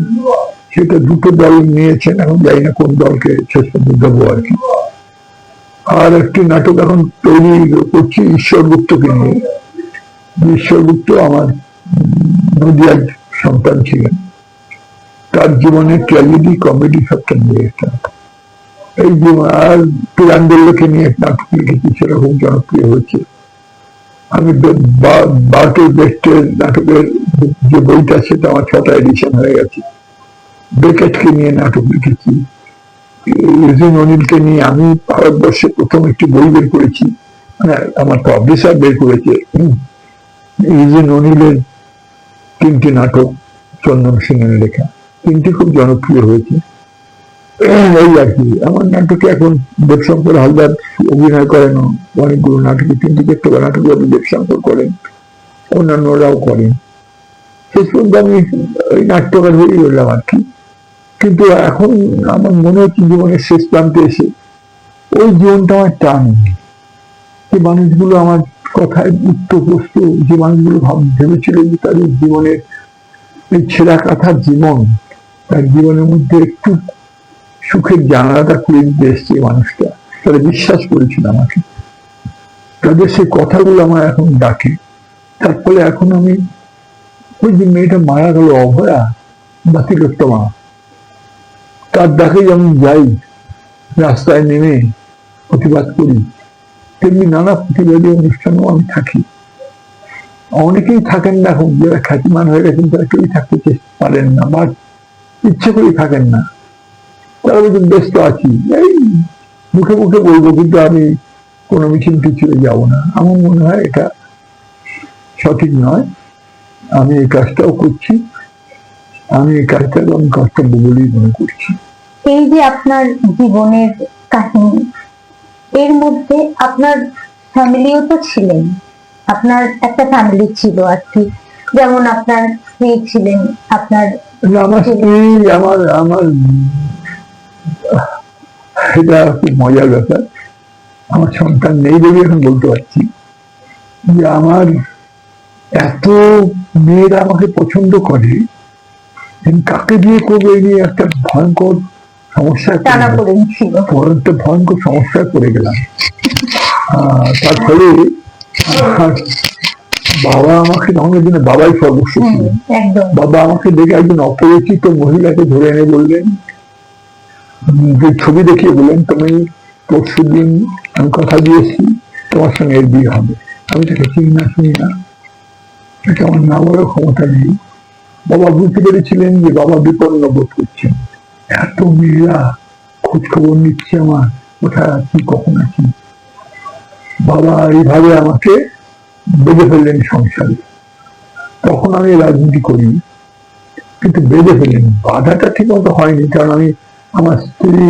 সেটা 2টো দল নিয়েছেন, এখন জানি না কোন দলকে শেষ পর্যন্ত দেবো আর কি। আর একটি নাটক এখন তৈরি করছি ঈশ্বর গুপ্তকে নিয়ে। ঈশ্বর গুপ্ত আমার নদিয়ার সন্তান ছিলেন, তার জীবনে ট্র্যাজেডি, কমেডি সবটা নিয়ে একটা। এই যে আর পিরান্ডেল্লোকে নিয়ে এক নাটক লিখেছি, সেটা খুব জনপ্রিয় হয়েছে। আমি বার্টের বেস্টের নাটকের যে বইটা, সেটা আমার 6টা এডিশন হয়ে গেছে। বেকেটকে নিয়ে নাটক লিখেছি। ইউজিন অনিলকে নিয়ে আমি ভারতবর্ষে প্রথম একটি বই বের করেছি, মানে আমার পাবলিশার বের করেছে ইউজিন অনিলের 3টি নাটক চন্দন সিংহের লেখা, 3টি খুব জনপ্রিয় হয়েছে। এই আর কি। আমার নাটকে এখন দেবশঙ্কর হালদার অভিনয় করেন অনেকগুলো নাটকে, 3টি থেকে নাটকে দেবশঙ্কর করেন, অন্যান্যরাও করেন। শেষ পর্যন্ত আমি ওই নাট্যকার হয়েই রইলাম আর কি। কিন্তু এখন আমার মনে হচ্ছে জীবনের শেষ প্রান্তে এসে ওই জীবনটা আমার টান, যে মানুষগুলো আমার কথায় উত্তপ্রস্ত, যে মানুষগুলো ভেবেছিল যে তাদের জীবনের এই ছেঁড়া কাঁথার জীবন, তার জীবনের মধ্যে একটু সুখের জানালাটা খুলে দিতে এসছে মানুষটা, তারা বিশ্বাস করেছিল আমাকে, তাদের সেই কথাগুলো আমার এখন ডাকে। তার ফলে এখন আমি ওই যে মেয়েটা মারা গেল অভয়া, বাতিলোত্তমা, তার ডাকে যেমন যাই, রাস্তায় নেমে প্রতিবাদ করি, তেমনি নানা প্রতিবাদী অনুষ্ঠানেও আমি থাকি। অনেকেই থাকেন না, এখন যারা খ্যাতিমান হয়ে গেছেন তারা কেউই থাকতে পারেন না, বা ইচ্ছে করেই থাকেন না। তারা বলছেন ব্যস্ত আছি, এই মুখে মুখে বলবো, কিন্তু আমি কোনো মিছিল টিছিলে যাব না। আমার মনে হয় এটা সঠিক নয়। আমি এই কাজটাও করছি, আমি এই কাজটাকে আমি কর্তব্য বলেই মনে করছি। এই যে আপনার জীবনের কাহিনী, এর মধ্যে আপনার ফ্যামিলিও তো ছিলেন, আপনার একটা ফ্যামিলি ছিল আর কি, যেমন আপনার স্ত্রী ছিলেন, আপনার আমার স্ত্রী, আমার আমার এটা খুব মজার ব্যাপার। আমার সন্তান নেই বলে এখন বলতে পারছি যে আমার এত মেয়েরা আমাকে পছন্দ করে, কাকে দিয়ে করবো এই নিয়ে একটা ভয়ঙ্কর সমস্যায় ভয়ঙ্কর সমস্যায় পড়ে গেলাম। তার ফলে বাবা আমাকে তখন জন্য বাবাই সর্বস্ব ছিলেন। বাবা আমাকে দেখে একজন অপরিচিত মহিলাকে ধরে এনে বললেন, যে ছবি দেখিয়ে বললেন, তুমি পরশুদিন আমি কথা দিয়েছি তোমার সঙ্গে এর বিয়ে হবে। আমি তাকে চিনি না, শুনি না, এটা আমার না বলার ক্ষমতা নেই। বাবা বুঝতে পেরেছিলেন যে বাবা বিপন্ন বোধ করছেন, এত মেয়েরা খোঁজ খবর নিচ্ছে আমার, কোথায় আছি, কখন আছি। বাবা এইভাবে আমাকে বেঁধে ফেললেন সংসারে। তখন আমি রাজনীতি করি, কিন্তু বেঁধে ফেললেন। বাধাটা ঠিক মতো হয়নি, কারণ আমি আমার স্ত্রী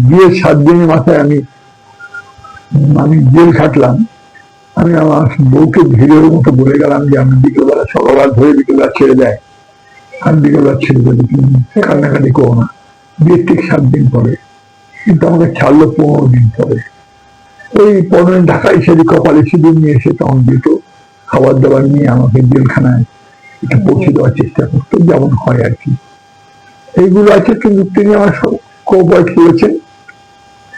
বিয়ের 7 দিনের মাথায় আমি জেল খাটলাম। আমি আমার বউকে ভিড়ের মতো বলে গেলাম যে আমি বিকেলবেলা, সকালবেলা ধরে বিকেলবেলা ছেড়ে দেয়, আর বিকেলবেলা ছেড়ে দেবে, তুমি কান্নাকাটি করো না। বিয়ের ঠিক 7 দিন পরে, কিন্তু আমাকে ছাড়লো 15 দিন পরে। ওই 15 দিন ঢাকায় সেদিন কপালে সিঁদুর নিয়ে এসে তখন দিত, খাবার দাবার নিয়ে আমাকে জেলখানায় একটু পৌঁছে দেওয়ার চেষ্টা করতো, যেমন হয় আর কি। এইগুলো আছে। কিন্তু তিনি আমার কোঅপারেট করেছেন।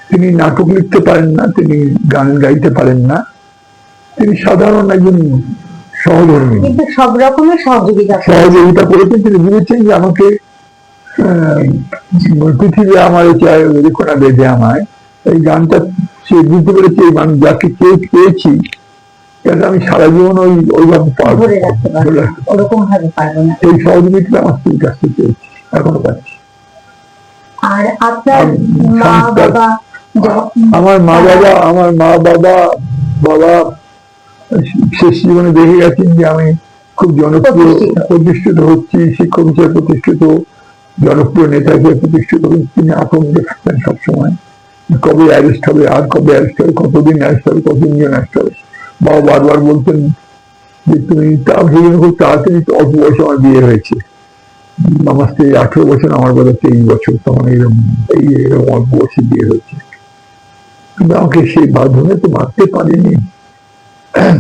তিনি নাটক লিখতে পারেন না, তিনি গান গাইতে পারেন না, তিনি সাধারণ একজন সহধর্মী, কিন্তু সব রকমের সহযোগিতা করেছেন। তিনি বুঝেছেন যে আমাকে পৃথিবী আমার রেখোনা বেঁধে আমায়, এই গানটা সে বুঝতে পেরেছে, এই মানুষ যাকে পেয়েছি যাতে আমি সারা জীবন ওইভাবে এই সহযোগিতা আমার স্ত্রীর কাছ থেকে পেয়েছি, এখনো পাচ্ছি। আর আপনার আমার মা বাবা শেষ জীবনে দেখে গেছেন যে আমি খুব জনপ্রিয় প্রতিষ্ঠিত হচ্ছি, শিক্ষক হিসেবে প্রতিষ্ঠিত, জনপ্রিয় নেতা হিসেবে প্রতিষ্ঠিত হচ্ছি। তিনি আতঙ্কে থাকতেন সবসময়, কবে অ্যারেস্ট হবে, আর কবে অ্যারেস্ট হবে, কতদিন অ্যারেস্ট হবে, কতদিন অ্যারেস্ট হবে। বাবা বারবার বলতেন যে তুমি খুব তাড়াতাড়ি, অল্প বয়সে আমার বিয়ে হয়েছে। আমার স্ত্রী 18 বছর, আমার বেলা 23 বছর, তখন এরকম অল্প বয়সে বিয়ে হয়েছে। কিন্তু আমাকে সেই বাঁধনে তো মারতে পারিনি।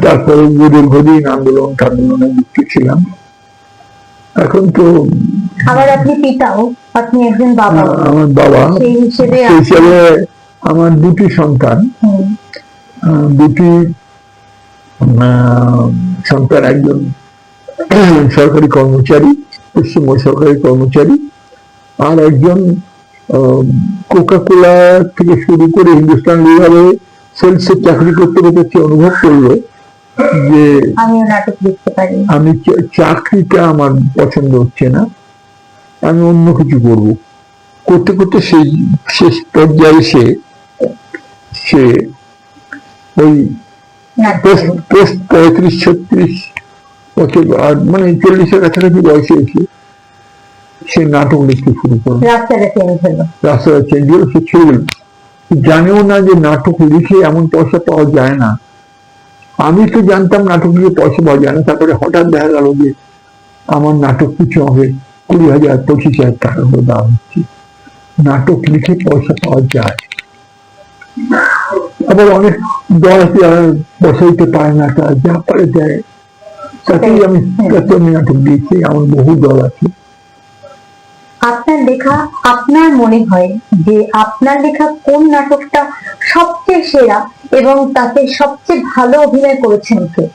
তারপরে দীর্ঘদিন আন্দোলনে যুক্ত ছিলাম। এখন তো আবার আপনি পিতাও, আপনি একজন বাবা। আমার বাবা সেই হিসেবে আমার 2টি সন্তান, 2টি সন্তান, একজন সরকারি কর্মচারী, পশ্চিমবঙ্গ সরকারি কর্মচারী, আর একজন কোকা কোলা থেকে শুরু করে হিন্দুস্তান লিভারে সেলসের চাকরি করতে করতে সে অনুভব করলো যে আমিও নাটক লিখতে পারি, আমি চাকরিটা আমার পছন্দ হচ্ছে না, আমি অন্য কিছু করব। করতে করতে সেই শেষ পর্যায়ে সে ওই পোস্ট 35-36 বছর, আর মানে 40-এর কাছাকাছি বয়সে এসে সে নাটক লিখতে শুরু করলো। রাস্তাটা চেঞ্জ হলো, সে ছেড়ে দিল। জানেও না যে নাটক লিখে এমন পয়সা পাওয়া যায় না। আমি তো জানতাম নাটক লিখে পয়সা পাওয়া যায় না। তারপরে হঠাৎ দেখা গেল যে আমার নাটক পিছু হবে 20,000-25,000 টাকা করে দাম হচ্ছে। নাটক লিখে পয়সা পাওয়া যায়। আবার অনেক দল আছে যারা পয়সা দিতে পারে না, তারা যা পারে দেয়, তাতেই আমি নাটক দিয়েছি। আমার বহু দল আছে। আপনার লেখা, আপনার মনে হয় যে আপনার লেখা কোন নাটকটা সবচেয়ে সেরা এবং তাতে সবচেয়ে ভালো অভিনয় করেছেন কে?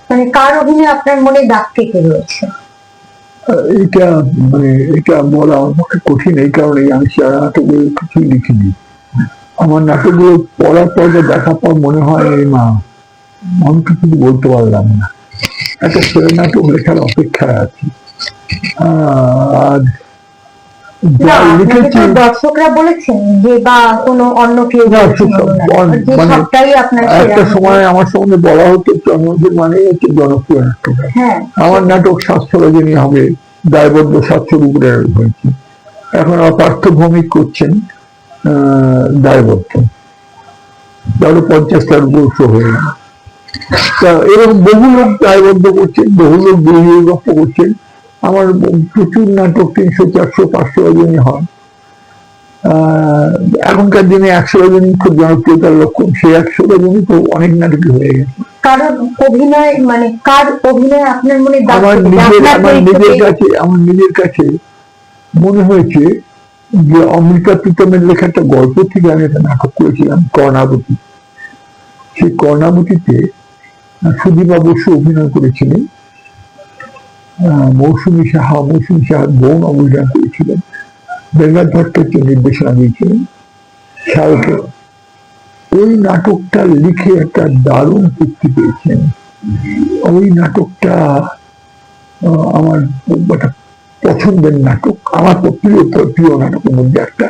মানে কার অভিনয় আপনার মনে দাগ কেটে রয়েছে? এটা বলা আমার পক্ষে কঠিন, এই কারণে আমি সেরা নাটকগুলো কিছুই লিখিনি। আমার নাটকগুলো পড়ার পর দেখার পর মনে হয় মা আমি কিছু বলতে পারলাম না, একটা সেরা নাটক লেখার অপেক্ষায় আছি। আর দর্শকরা বলেছেন যে বা কোনো অন্য কেউ একটা সময় আমার সঙ্গে বলা হতো চন্দ্রমঞ্জুর মানে হচ্ছে জনপ্রিয় নাটক। আমার নাটক 700 রজনী হবে, দায়বদ্ধ 700-র উপরে হয়েছে। এখন আমার পার্থ ভৌমিক করছেন দায়বদ্ধ, তাহলে 50টার উপর হয়ে গেল। তা এরকম বহু লোক দায়বদ্ধ করছেন, বহু লোক গল্প করছেন। আমার প্রচুর নাটক 300-400-500 রজনী হয়। এখনকার দিনে 100 রজনী খুব জনপ্রিয়তার লক্ষণ, সেই 100 রজনী তো অনেক নাটকই হয়ে গেছে। কারণ অভিনয় মানে কার অভিনয় আপনার মনে আমার নিজের কাছে মনে হয়েছে যে অমৃতা প্রীতমের লেখা একটা গল্প থেকে আমি একটা নাটক করেছিলাম কর্ণাবতী। সেই কর্ণাবতীতে সুদীপা বসু অভিনয় করেছিলেন, মৌসুমী সাহা বোন অভিনয় করেছিলেন, বেঙ্গাল ভট্টাচার্য নির্দেশনা দিয়েছিলেন শাহরুখে। ওই নাটকটা লিখে একটা দারুণ তৃপ্তি পেয়েছেন। ওই নাটকটা আমার একটা পছন্দের নাটক, আমার প্রিয় নাটকের মধ্যে একটা।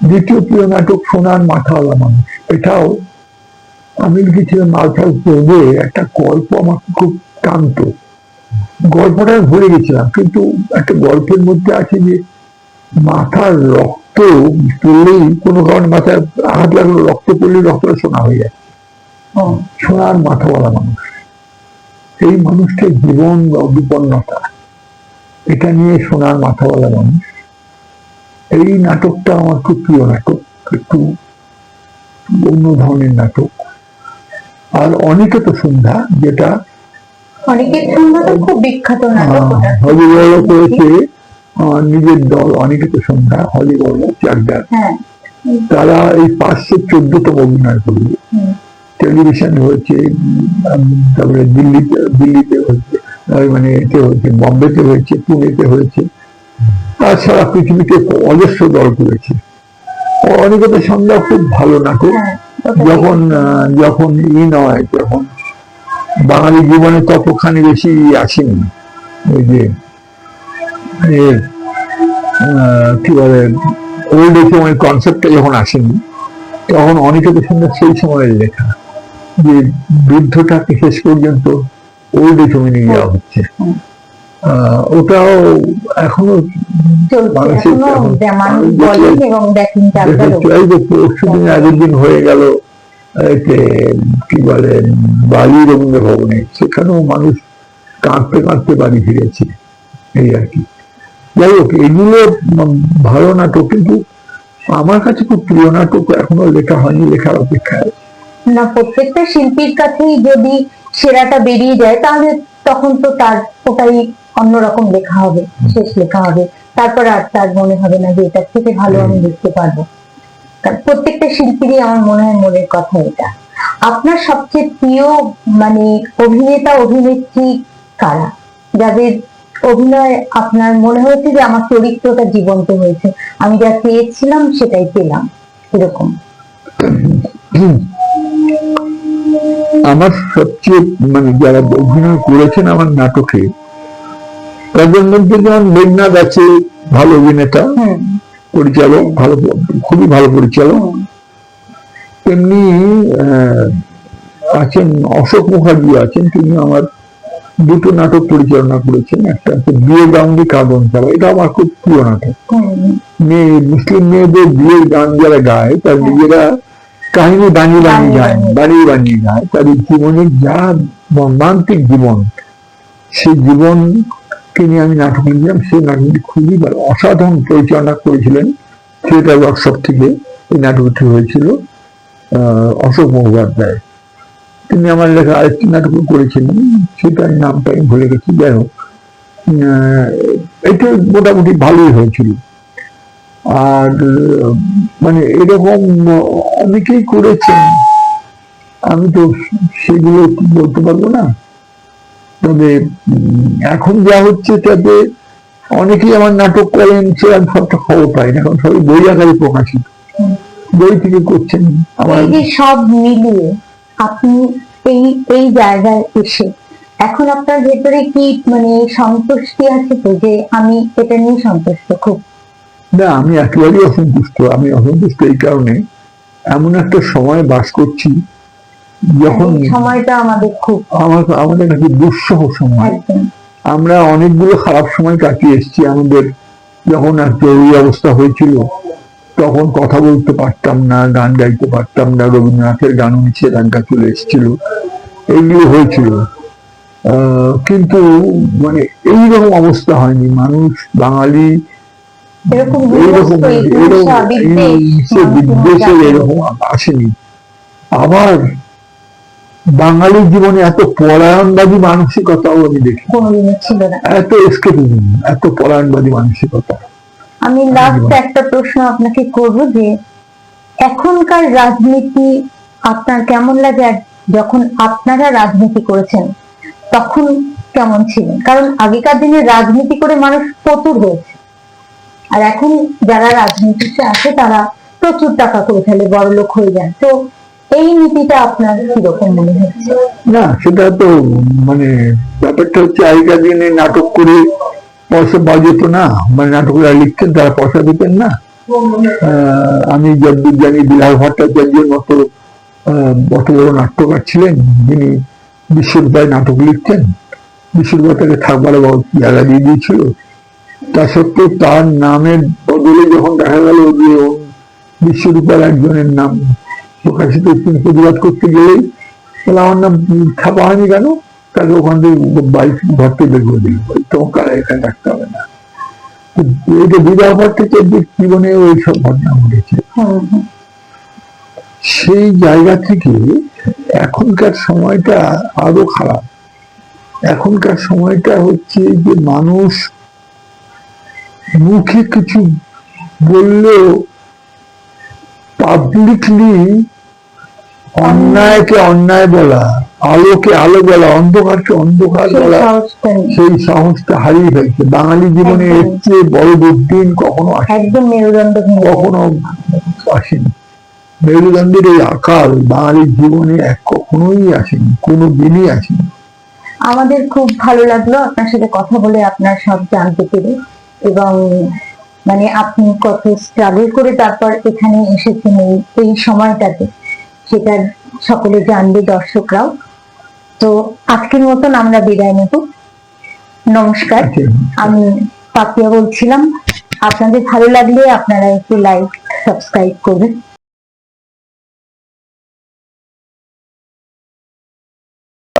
দ্বিতীয় প্রিয় নাটক সোনার মাথাওয়ালা মানুষ। এটাও আমি লিখেছিলাম মালফাল পড়বে, একটা গল্প আমার খুব টানত। গল্পটা ভুলে গেছিলাম, কিন্তু একটা গল্পের মধ্যে আছে যে মাথার রক্ত পড়লেই, কোনো কারণে মাথায় আঘাত লাগলো, রক্ত পড়লেই রক্তটা সোনা হয়ে যাচ্ছে। সোনার মাথাওয়ালা মানুষ, এই মানুষটার জীবন বিপন্নতা, এটা নিয়ে সোনার মাথাওয়ালা মানুষ। এই নাটকটা আমার খুব প্রিয় নাটক, একটু অন্য ধরনের নাটক। আর অনিকেত সন্ধ্যা, যেটা খুব বিখ্যাত নাটক, হলিবল করেছে নিজের দল অনিকেত সন্ধ্যা, হলিবল চাকদার। তারা এই 514তম অভিনয় করবে। টেলিভিশনে হয়েছে, তারপরে দিল্লিতে হয়েছে, মানে এতে হয়েছে, বম্বেতে হয়েছে, পুনেতে হয়েছে, আর সারা পৃথিবীতে অজস্র দল করেছে। অনিকেত সন্ধ্যা খুব ভালো নাটক। যখন নয়, যখন বাঙালি জীবনে ততখানি বেশি আসেনি, ওই যে কি বলে ওল্ড এজ হোমের কনসেপ্টটা যখন আসেনি, তখন অনিকেত সন্ধ্যা সেই সময়ের লেখা, যে বৃদ্ধটাকে শেষ পর্যন্ত ওল্ড এজ হোমে নিয়ে যাওয়া হচ্ছে। ওটাও এখনো পরশুদিন আগের দিন হয়ে গেল কি বলে বালি রবীন্দ্র ভবনে, সেখানেও মানুষ কাঁদতে কাঁদতে বাড়ি ফিরেছে। এই আর কি। যাই হোক, এগুলো ভালো নাটক, কিন্তু আমার কাছে খুব প্রিয় নাটক এখনো লেখা হয়নি, লেখার অপেক্ষায়। না, প্রত্যেকটা শিল্পীর কাছেই যদি সেরাটা বেরিয়ে যায়, তাহলে তখন তো তার ওটাই অন্যরকম লেখা হবে, শেষ লেখা হবে। তারপর আর তার মনে হবে না যে এটার থেকে ভালো আমি লিখতে পারবো। প্রত্যেকটা শিল্পীরই আমার মনে হয় মনের কথা এটা। আপনার সবচেয়ে প্রিয় মানে অভিনেতা অভিনেত্রী কারা, যাদের অভিনয় আপনার মনে হয়েছে যে আমার চরিত্রটা জীবন্ত হয়েছে, আমি যা চেয়েছিলাম সেটাই পেলাম, এরকম? আমার সবচেয়ে মানে যারা অভিনয় করেছেন আমার নাটকে, তাদের মধ্যে যেমন মেঘনাথ আছে, ভালো অভিনেতা, পরিচালক, ভালো, খুবই ভালো পরিচালক। তেমনি আছেন অশোক মুখার্জি আছেন, তিনি আমার দুটো নাটক পরিচালনা করেছেন। একটা হচ্ছে বিয়ে গাউন্ডি কাঁদন ছাড়া, এটা আমার খুব প্রিয় নাটক। মেয়ে, মুসলিম মেয়েদের বিয়ের গান যারা গায়, তার নিজেরা কাহিনী বানিয়ে বানিয়ে গায়, তাদের জীবনের যা মর্মান্তিক জীবন, সেই জীবনকে নিয়ে আমি নাটক লিখলাম। সেই নাটকটি খুবই ভালো, অসাধারণ পরিচালনা করেছিলেন থিয়েটার ওয়ার্কশপ থেকে। এই নাটকটি হয়েছিল অশোক মুখোপাধ্যায়। তিনি আমার লেখা আরেকটি নাটক করেছিলেন, সেটার নামটা আমি ভুলে গেছি। যাই হোক, এটা মোটামুটি ভালোই হয়েছিল। আর মানে এরকম অনেকেই করেছেন, আমি তো সেগুলো বলতে পারবো না। তবে এখন যা হচ্ছে তাতে অনেকেই আমার নাটক করেন, সে আমি সবটা খবর পাই না, এখন সবাই বই আকারে প্রকাশিত, বই থেকে করছেন। আমার যে সব মিলিয়ে আপনি এই এই জায়গায় এসে এখন আপনার ভেতরে কি মানে সন্তুষ্টি আছে তো, যে আমি এটা নিয়ে সন্তুষ্ট? খুব না, আমি একেবারেই অসন্তুষ্ট। আমি অসন্তুষ্ট এই কারণে, এমন একটা সময় বাস করছি যখন সময়টা আমাদের নাকি দুঃসহ সময়। আমরা অনেকগুলো খারাপ সময় কাটিয়ে এসেছি। আমাদের যখন এক জরুরি অবস্থা হয়েছিল, তখন কথা বলতে পারতাম না, গান গাইতে পারতাম না, রবীন্দ্রনাথের গানও নিষেধাজ্ঞা চলে এসেছিল, এইগুলো হয়েছিল। কিন্তু মানে এইরকম অবস্থা হয়নি। মানুষ, বাঙালি বিদ্বেষের এরকম আসেনি। আবার বাঙালির জীবনে এত পলায়নবাদী মানসিকতাও আমি দেখি, ছিল না। এত এসকেপিজম, এত পলায়নবাদী মানসিকতা। আমি লাস্ট একটা প্রশ্ন আপনাকে করব, যে এখনকার রাজনীতি আপনার কেমন লাগে? যখন আপনারা রাজনীতি করেছেন তখন কেমন ছিলেন? কারণ আগেকার দিনে রাজনীতি করে মানুষ প্রচুর হয়েছে, আর এখন যারা রাজনীতিতে আসে তারা প্রচুর টাকা করে ফেলে, বড় লোক হয়ে যায়। তো এই নীতিটা আপনার কিরকম মনে হচ্ছে? না, সেটা তো মানে ব্যাপারটা হচ্ছে, আগেকার দিনে নাটক করে পয়সা পাওয়া যেত না, মানে নাটকরা লিখতেন, তারা পয়সা দিতেন না। আমি যতদূর জানি, বিলাস ভট্টাচার্যের মতো অত বড় নাট্যকার ছিলেন, যিনি বিশ্বরূপায় নাটক লিখতেন। বিশ্বরূপা তাকে থাকবার জায়গা দিয়ে দিয়েছিল। তা সত্ত্বেও তার নামের বদলে যখন দেখা গেল যে বিশ্বরূপার একজনের নাম প্রকাশিত, তিনি প্রতিবাদ করতে গেলেই তাহলে আমার নাম ছাপা হয়নি কেন, তাকে ওখান থেকে বাড়ি ঘর থেকে বের করে দিল, তোমার এখানে রাখতে হবে না। এটা বিবাহ ভট্টাচার্যের জীবনে ওইসব ঘটনা ঘটেছে। সেই জায়গা থেকে এখনকার সময়টা আরো খারাপ। এখনকার সময়টা হচ্ছে যে মানুষ মুখে কিছু বললেও পাবলিকলি অন্যায়কে অন্যায় বলা, আলোকে আলো বলা, অন্ধকারকে অন্ধকার বলা, সেই সাহসটা হারিয়ে ফেলছে। বাঙালি জীবনে এর চেয়ে বড় দুর্দিন কখনো কখনো আসেনি। মেরুদণ্ডের এই আকাল বাঙালির জীবনে কখনোই আসেনি, কোনো দিনই আসেনি। আমাদের খুব ভালো লাগলো আপনার সাথে কথা বলে, আপনার সব জানতে পেরে, এবং মানে আপনি কত স্ট্রাগল করে তারপর এখানে এসেছেন এই সময়টাতে, সেটা সকলে জানবে, দর্শকরাও। তো আজকের মতন আমরা বিদায় নেব। নমস্কার, আমি পাপিয়া বলছিলাম। আপনাদের ভালো লাগলে আপনারা একটু লাইক, সাবস্ক্রাইব করবেন।